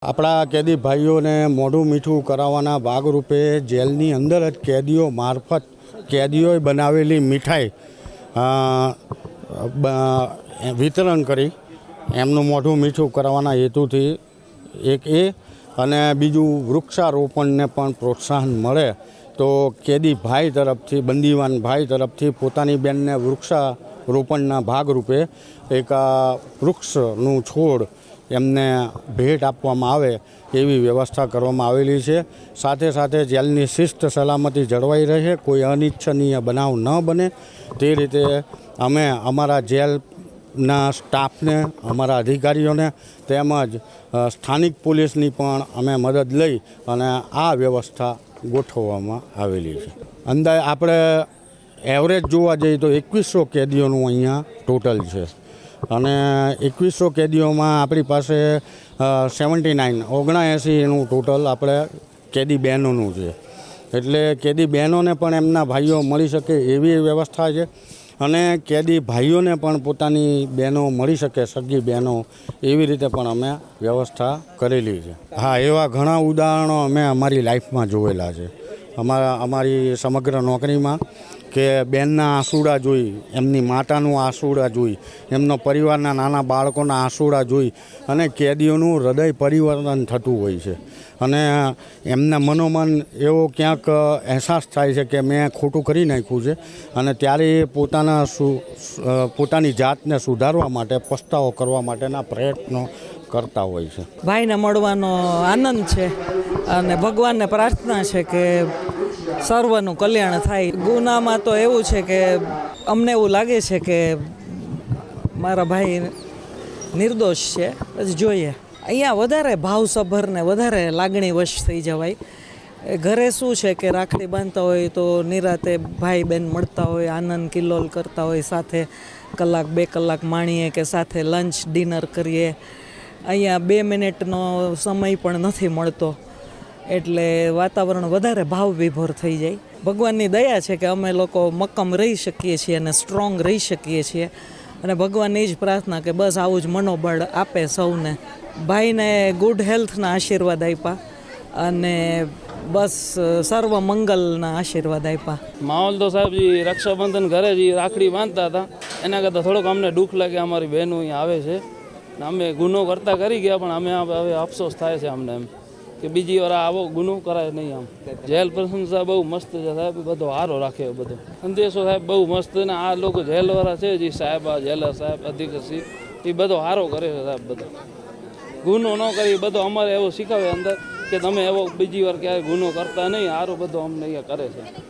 આપણા કેદી ભાઈઓને મોઢું મીઠું કરાવવાના ભાગરૂપે જેલની અંદર જ કેદીઓ મારફત કેદીઓએ બનાવેલી મીઠાઈ વિતરણ કરી એમનું મોઢું મીઠું કરાવવાના હેતુથી એક એ અને બીજું વૃક્ષારોપણને પણ પ્રોત્સાહન મળે તો કેદી ભાઈ તરફથી બંદીવાન ભાઈ તરફથી પોતાની બેનને વૃક્ષારોપણના ભાગરૂપે એક વૃક્ષનું છોડ એમને ભેટ આપવામાં આવે એવી વ્યવસ્થા કરવામાં આવેલી છે। સાથે સાથે જેલની શિસ્ત સલામતી જળવાઈ રહે, કોઈ અનિચ્છનીય બનાવ ન બને તે રીતે અમે અમારા જેલના સ્ટાફને, અમારા અધિકારીઓને તેમજ સ્થાનિક પોલીસની પણ અમે મદદ લઈ અને આ વ્યવસ્થા ગોઠવવામાં આવેલી છે। અંદાજે આપણે એવરેજ જોવા જઈએ તો 2100 કેદીઓનું અહીંયા ટોટલ છે અને 2100 કેદીઓમાં આપણી પાસે 79 ટોટલ આપણે કેદી બહેનોનું છે, એટલે કેદી બહેનોને પણ એમના ભાઈઓ મળી શકે એવી વ્યવસ્થા છે અને કેદી ભાઈઓને પણ પોતાની બહેનો મળી શકે, સગી બહેનો, એવી રીતે પણ અમે વ્યવસ્થા કરેલી છે। હા, એવા ઘણા ઉદાહરણો અમે અમારી લાઈફમાં જોયેલા છે, અમારી સમગ્ર નોકરીમાં કે બેનના આંસુડા જોઈ, એમની માતાનું આંસુડા જોઈ, એમનો પરિવારના નાના બાળકોના આંસુડા જોઈ અને કેદીઓનું હૃદય પરિવર્તન થતું હોય છે અને એમના મનોમન એવો ક્યાંક અહેસાસ થાય છે કે મેં ખોટું કરી નાખ્યું છે અને ત્યારે એ પોતાની જાતને સુધારવા માટે, પસ્તાવો કરવા માટેના પ્રયત્નો કરતા હોય છે। ભાઈને મળવાનો આનંદ છે અને ભગવાનને પ્રાર્થના છે કે સર્વનું કલ્યાણ થાય। ગુનામાં તો એવું છે કે અમને એવું લાગે છે કે મારા ભાઈ નિર્દોષ છે, પછી જોઈએ। અહીંયા વધારે ભાવસભર ને વધારે લાગણી વશ થઈ જવાય। ઘરે શું છે કે રાખડી બાંધતા હોય તો નિરાતે ભાઈ બહેન મળતા હોય, આનંદ કિલ્લોલ કરતા હોય, સાથે કલાક 2 કલાક માણીએ કે સાથે લંચ ડિનર કરીએ। અહીંયા 2 મિનિટનો સમય પણ નથી મળતો, એટલે વાતાવરણ વધારે ભાવ વિભોર થઈ જાય। ભગવાનની દયા છે કે અમે લોકો મક્કમ રહી શકીએ છીએ અને સ્ટ્રોંગ રહી શકીએ છીએ અને ભગવાનની જ પ્રાર્થના કે બસ આવું જ મનોબળ આપે સૌને। ભાઈને ગુડ હેલ્થના આશીર્વાદ આપ્યા અને બસ સર્વ મંગલના આશીર્વાદ આપ્યા। માહોલ તો સાહેબ જી રક્ષાબંધન ઘરે જ રાખડી બાંધતા હતા, એના કરતાં થોડોક અમને દુઃખ લાગે અમારી બહેનો અહીંયા આવે છે, અમે ગુનો કરતા કરી ગયા પણ અમે હવે અફસોસ થાય છે અમને એમ કે બીજી વાર આવો ગુનો કરાય નહીં। આમ જેલ પ્રશંસા બહુ મસ્ત છે સાહેબ, બધો સારો રાખે, બધો સંદેશો સાહેબ બહુ મસ્ત ને આ લોકો જેલવાળા છે જે સાહેબ, આ જેલર સાહેબ, અધિકારી, એ બધો સારો કરે છે સાહેબ, બધો ગુનો ન કરી, બધો અમારે એવો શીખવે અંદર કે તમે એવો બીજી વાર ક્યારેય ગુનો કરતા નહીં, સારું બધું અમને અહીંયા કરે છે।